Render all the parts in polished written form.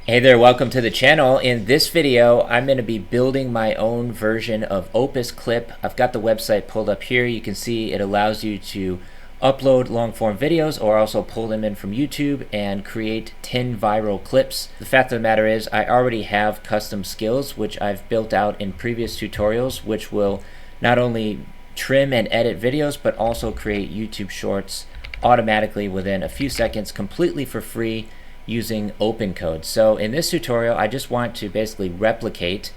Hey there, welcome to the channel. In this video, I'm going to be building my own version of OpusClip. I've got the website pulled up here. You can see it allows you to upload long-form videos or also pull them in from YouTube and create 10 viral clips. The fact of the matter is I already have custom skills which I've built out in previous tutorials, which will not only trim and edit videos but also create YouTube shorts automatically within a few seconds completely for free using opencode. So in this tutorial, I just want to basically replicate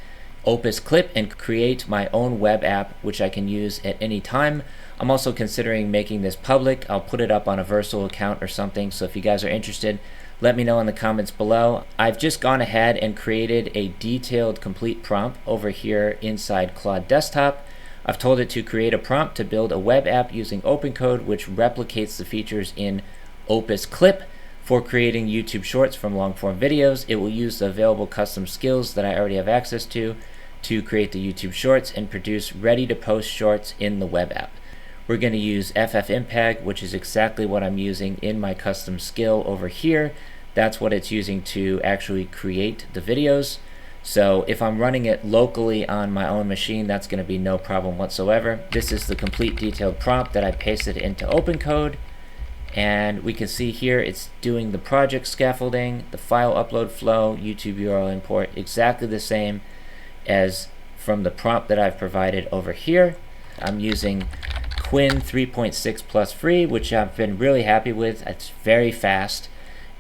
OpusClip and create my own web app, which I can use at any time. I'm also considering making this public. I'll put it up on a Versal account or something. So if you guys are interested, let me know in the comments below. I've just gone ahead and created a detailed complete prompt over here inside Claude Desktop. I've told it to create a prompt to build a web app using opencode, which replicates the features in OpusClip. For creating YouTube shorts from long-form videos, it will use the available custom skills that I already have access to create the YouTube shorts and produce ready-to-post shorts in the web app. We're going to use FFmpeg, which is exactly what I'm using in my custom skill over here. That's what it's using to actually create the videos. So if I'm running it locally on my own machine, that's going to be no problem whatsoever. This is the complete detailed prompt that I pasted into opencode. And we can see here it's doing the project scaffolding, the file upload flow, YouTube URL import, exactly the same as from the prompt that I've provided over here. I'm using Quinn 3.6 plus free, which I've been really happy with. It's very fast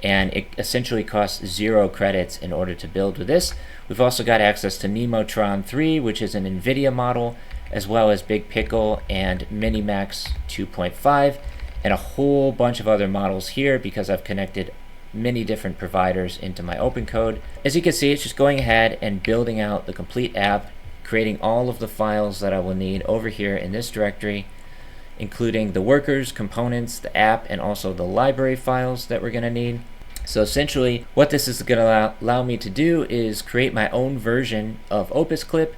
and it essentially costs 0 credits in order to build with this. We've also got access to Nemotron 3, which is an NVIDIA model, as well as Big Pickle and Minimax 2.5. and a whole bunch of other models here because I've connected many different providers into my opencode. As you can see, it's just going ahead and building out the complete app, creating all of the files that I will need over here in this directory, including the workers, components, the app, and also the library files that we're going to need. So essentially, what this is going to allow me to do is create my own version of OpusClip,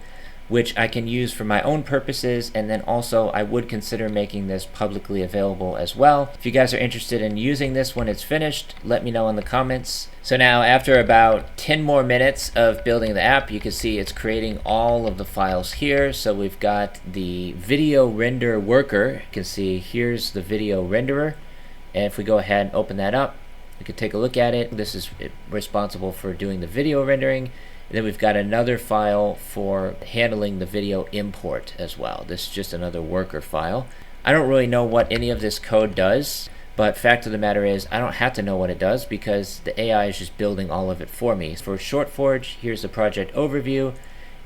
which I can use for my own purposes, and then also I would consider making this publicly available as well. If you guys are interested in using this when it's finished, let me know in the comments. So now after about 10 more minutes of building the app, you can see it's creating all of the files here. So we've got the video render worker. You can see here's the video renderer, and if we go ahead and open that up, you can take a look at it. This is responsible for doing the video rendering. And then we've got another file for handling the video import as well. This is just another worker file. I don't really know what any of this code does, but fact of the matter is I don't have to know what it does because the AI is just building all of it for me. For ShortForge, here's the project overview.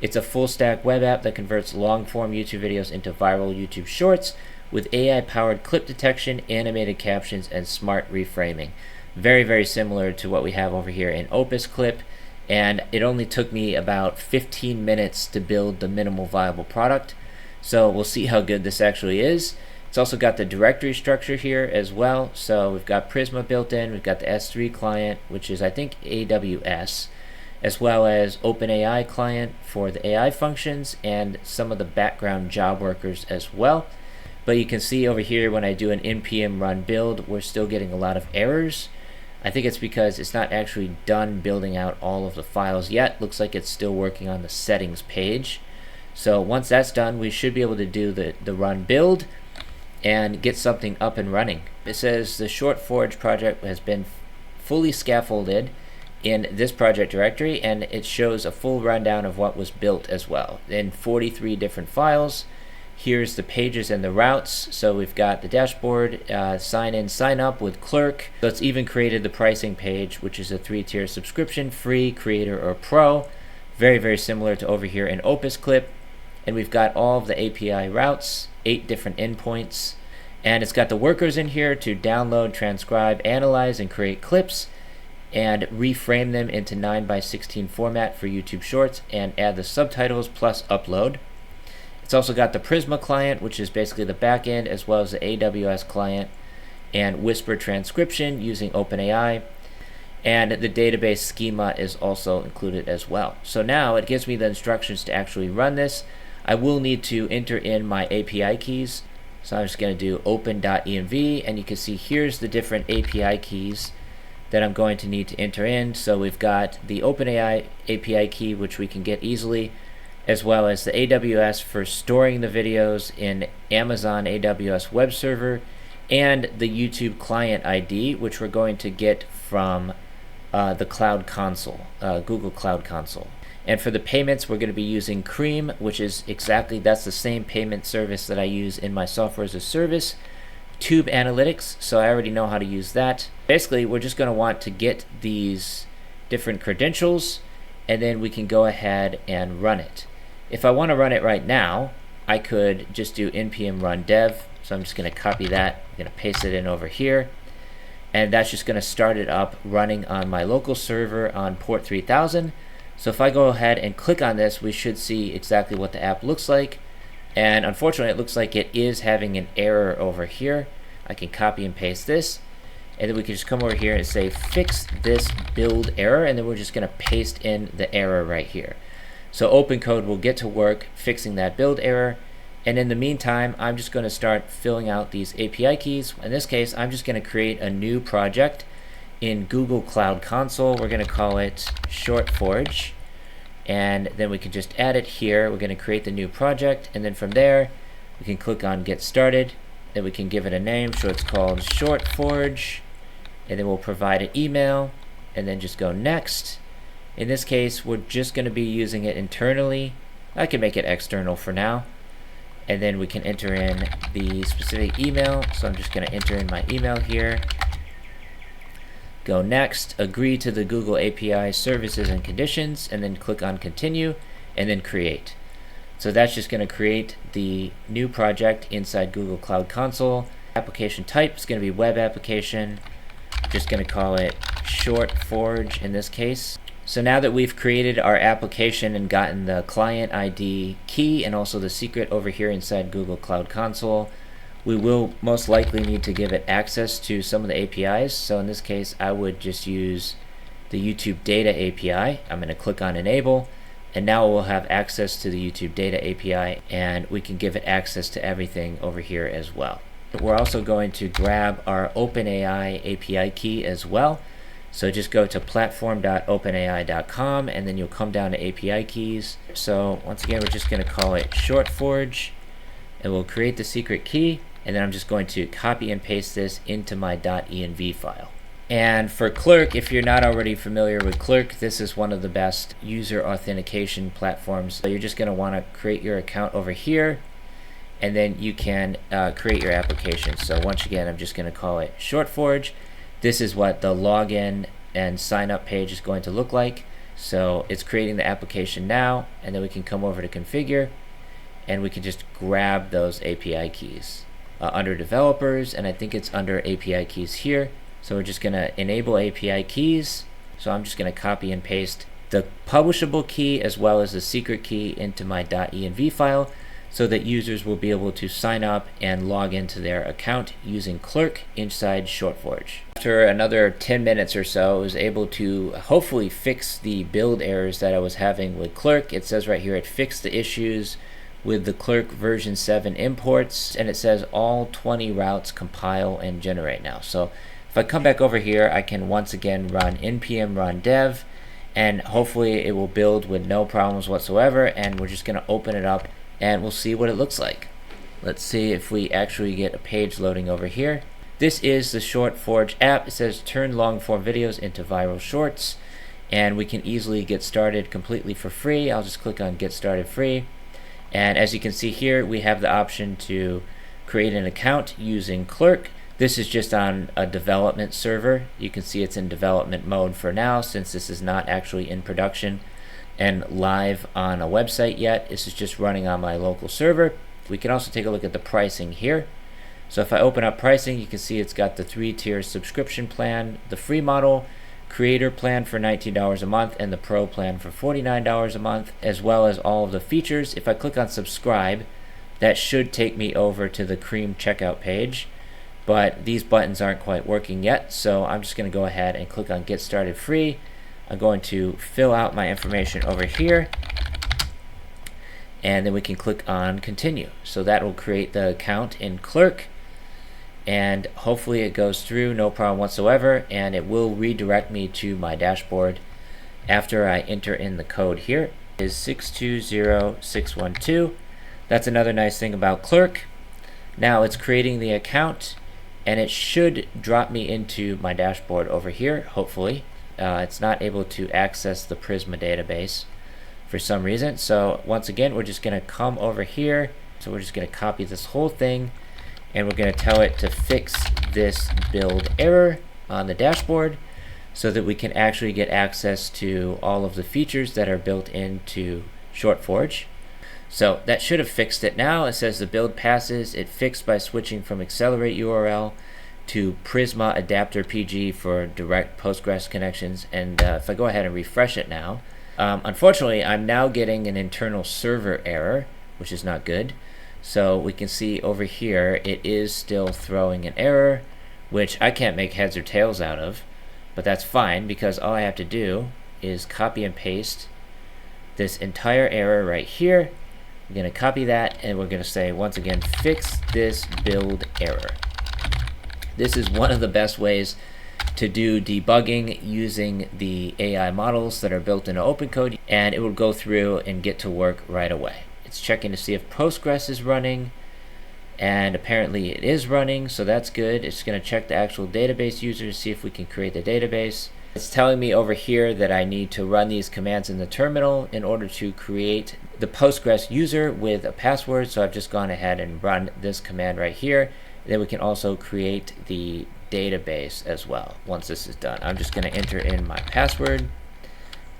It's a full stack web app that converts long form YouTube videos into viral YouTube shorts with AI powered clip detection, animated captions, and smart reframing. Very, very similar to what we have over here in OpusClip. And it only took me about 15 minutes to build the minimal viable product. So we'll see how good this actually is. It's also got the directory structure here as well. So we've got Prisma built in, we've got the S3 client, which is I think AWS, as well as OpenAI client for the AI functions and some of the background job workers as well. But you can see over here when I do an npm run build, we're still getting a lot of errors. I think it's because it's not actually done building out all of the files yet. Looks like it's still working on the settings page. So once that's done, we should be able to do the run build and get something up and running. It says the ShortForge project has been fully scaffolded in this project directory, and it shows a full rundown of what was built as well in 43 different files. Here's the pages and the routes. So we've got the dashboard, sign in, sign up with Clerk. So it's even created the pricing page, which is a 3-tier subscription, free, creator, or pro. Very, very similar to over here in OpusClip. And we've got all of the API routes, 8 different endpoints. And it's got the workers in here to download, transcribe, analyze, and create clips, and reframe them into 9:16 format for YouTube Shorts, and add the subtitles plus upload. It's also got the Prisma client, which is basically the backend, as well as the AWS client, and Whisper transcription using OpenAI. And the database schema is also included as well. So now it gives me the instructions to actually run this. I will need to enter in my API keys. So I'm just going to do open.env, and you can see here's the different API keys that I'm going to need to enter in. So we've got the OpenAI API key, which we can get easily, as well as the AWS for storing the videos in Amazon AWS web server, and the YouTube client ID, which we're going to get from the Cloud Console, Google Cloud Console. And for the payments, we're going to be using Cream, which is that's the same payment service that I use in my software as a service, Tube Analytics, so I already know how to use that. Basically, we're just going to want to get these different credentials, and then we can go ahead and run it. If I want to run it right now, I could just do npm run dev. So I'm just going to copy that, I'm going to paste it in over here, and that's just going to start it up running on my local server on port 3000. So if I go ahead and click on this, we should see exactly what the app looks like. And unfortunately, it looks like it is having an error over here. I can copy and paste this, and then we can just come over here and say fix this build error, and then we're just going to paste in the error right here. So opencode will get to work fixing that build error. And in the meantime, I'm just going to start filling out these API keys. In this case, I'm just going to create a new project in Google Cloud Console. We're going to call it ShortForge, and then we can just add it here. We're going to create the new project, and then from there we can click on get started. Then we can give it a name, so it's called ShortForge, and then we'll provide an email, and then just go next. In this case, we're just going to be using it internally. I can make it external for now, and then we can enter in the specific email. So I'm just going to enter in my email here. Go next, agree to the Google API services and conditions, and then click on continue, and then create. So that's just going to create the new project inside Google Cloud Console. Application type is going to be web application. Just going to call it ShortForge in this case. So now that we've created our application and gotten the client ID key and also the secret over here inside Google Cloud Console, we will most likely need to give it access to some of the APIs. So in this case, I would just use the YouTube Data API. I'm going to click on Enable, and now we'll have access to the YouTube Data API, and we can give it access to everything over here as well. We're also going to grab our OpenAI API key as well. So just go to platform.openai.com, and then you'll come down to API keys. So once again, we're just going to call it ShortForge, and we'll create the secret key. And then I'm just going to copy and paste this into my .env file. And for Clerk, if you're not already familiar with Clerk, this is one of the best user authentication platforms. So you're just going to want to create your account over here, and then you can create your application. So once again, I'm just going to call it ShortForge. This is what the login and sign up page is going to look like. So it's creating the application now, and then we can come over to configure, and we can just grab those API keys. Under developers, and I think it's under API keys here. So we're just going to enable API keys. So I'm just going to copy and paste the publishable key as well as the secret key into my .env file, so that users will be able to sign up and log into their account using Clerk inside ShortForge. After another 10 minutes or so, I was able to hopefully fix the build errors that I was having with Clerk. It says right here it fixed the issues with the Clerk version 7 imports, and it says all 20 routes compile and generate now. So if I come back over here, I can once again run npm run dev, and hopefully it will build with no problems whatsoever. And we're just going to open it up and we'll see what it looks like. Let's see if we actually get a page loading over here. This is the ShortForge app. It says turn long form videos into viral shorts, and we can easily get started completely for free. I'll just click on get started free. And as you can see here, we have the option to create an account using Clerk. This is just on a development server. You can see it's in development mode for now, since this is not actually in production and live on a website yet. This is just running on my local server. We can also take a look at the pricing here. So if I open up pricing, you can see it's got the 3-tier subscription plan, the free model, creator plan for $19 a month, and the pro plan for $49 a month, as well as all of the features. If I click on subscribe, that should take me over to the Cream checkout page, but these buttons aren't quite working yet, so I'm just going to go ahead and click on get started free. I'm going to fill out my information over here, and then we can click on continue. So that will create the account in Clerk, and hopefully it goes through no problem whatsoever, and it will redirect me to my dashboard after I enter in the code. Here is 620612. That's another nice thing about Clerk. Now it's creating the account, and it should drop me into my dashboard over here, hopefully. It's not able to access the Prisma database for some reason. So once again, we're just going to come over here. So we're just going to copy this whole thing, and we're going to tell it to fix this build error on the dashboard so that we can actually get access to all of the features that are built into ShortForge. So that should have fixed it now. It says the build passes. It fixed by switching from accelerate URL to Prisma adapter PG for direct Postgres connections. And if I go ahead and refresh it now, unfortunately, I'm now getting an internal server error, which is not good. So we can see over here, it is still throwing an error, which I can't make heads or tails out of, but that's fine because all I have to do is copy and paste this entire error right here. We're going to copy that, and we're going to say, once again, fix this build error. This is one of the best ways to do debugging using the AI models that are built into OpenCode, and it will go through and get to work right away. It's checking to see if Postgres is running, and apparently it is running, so that's good. It's going to check the actual database user to see if we can create the database. It's telling me over here that I need to run these commands in the terminal in order to create the Postgres user with a password, so I've just gone ahead and run this command right here. Then we can also create the database as well. Once this is done, I'm just going to enter in my password,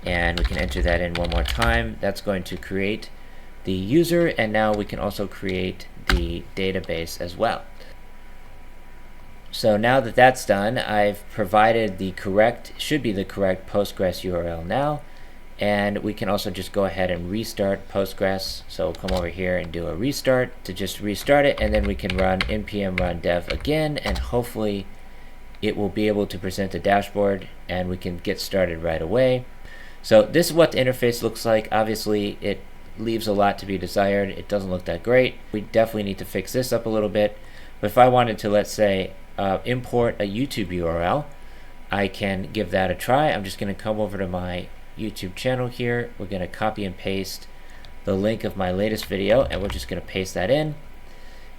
and we can enter that in one more time. That's going to create the user, and now we can also create the database as well. So now that that's done, I've provided the correct, should be the correct Postgres URL now, and we can also just go ahead and restart Postgres. So we'll come over here and do a restart to just restart it, and then we can run npm run dev again, and hopefully it will be able to present a dashboard and we can get started right away. So this is what the interface looks like. Obviously it leaves a lot to be desired. It doesn't look that great. We definitely need to fix this up a little bit. But if I wanted to, let's say, import a YouTube URL, I can give that a try. I'm just going to come over to my YouTube channel here. We're going to copy and paste the link of my latest video, and we're just going to paste that in.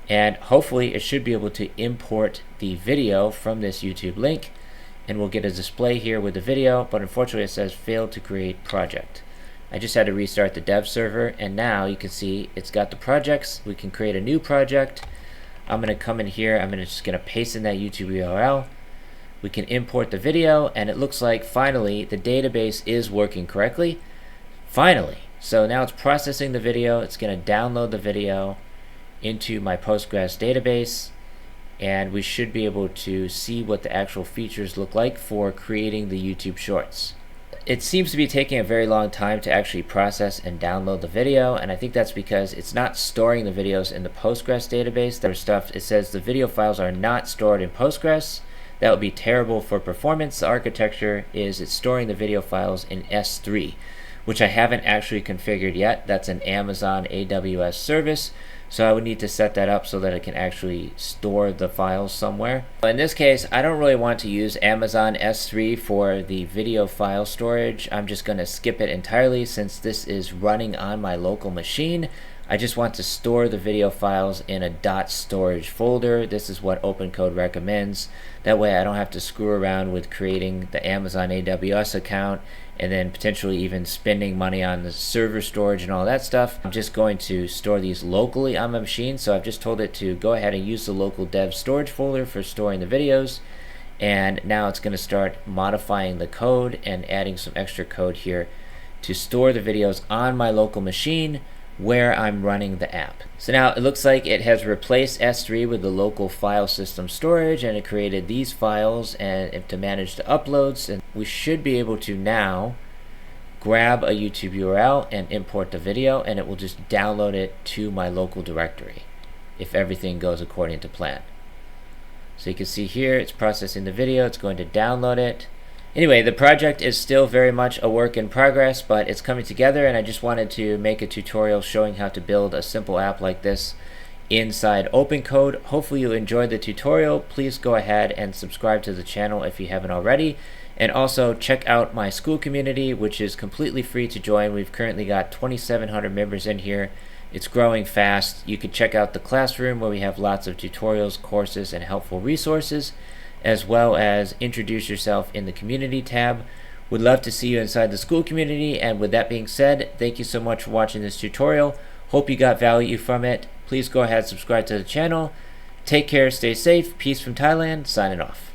And hopefully it should be able to import the video from this YouTube link, and we'll get a display here with the video, but unfortunately it says failed to create project. I just had to restart the dev server, and now you can see it's got the projects. We can create a new project. I'm going to come in here, I'm just going to paste in that YouTube URL. We can import the video, and it looks like finally the database is working correctly. Finally. So now it's processing the video. It's going to download the video into my Postgres database, and we should be able to see what the actual features look like for creating the YouTube shorts. It seems to be taking a very long time to actually process and download the video, and I think that's because it's not storing the videos in the Postgres database. There's stuff, it says the video files are not stored in Postgres. That would be terrible for performance. The architecture is it's storing the video files in S3, which I haven't actually configured yet. That's an Amazon AWS service, so I would need to set that up so that it can actually store the files somewhere. In this case, I don't really want to use Amazon S3 for the video file storage. I'm just going to skip it entirely since this is running on my local machine. I just want to store the video files in a .storage folder. This is what OpenCode recommends. That way I don't have to screw around with creating the Amazon AWS account and then potentially even spending money on the server storage and all that stuff. I'm just going to store these locally on my machine, so I've just told it to go ahead and use the local dev storage folder for storing the videos, and now it's going to start modifying the code and adding some extra code here to store the videos on my local machine where I'm running the app. So now it looks like it has replaced S3 with the local file system storage, and it created these files and to manage the uploads, and we should be able to now grab a YouTube URL and import the video, and it will just download it to my local directory if everything goes according to plan. So you can see here it's processing the video, it's going to download it. Anyway, the project is still very much a work in progress, but it's coming together, and I just wanted to make a tutorial showing how to build a simple app like this inside opencode. Hopefully you enjoyed the tutorial. Please go ahead and subscribe to the channel if you haven't already. And also check out my school community, which is completely free to join. We've currently got 2,700 members in here. It's growing fast. You can check out the classroom where we have lots of tutorials, courses, and helpful resources, as well as introduce yourself in the community tab. Would love to see you inside the school community. And with that being said, thank you so much for watching this tutorial. Hope you got value from it. Please go ahead and subscribe to the channel. Take care, stay safe. Peace from Thailand. Signing off.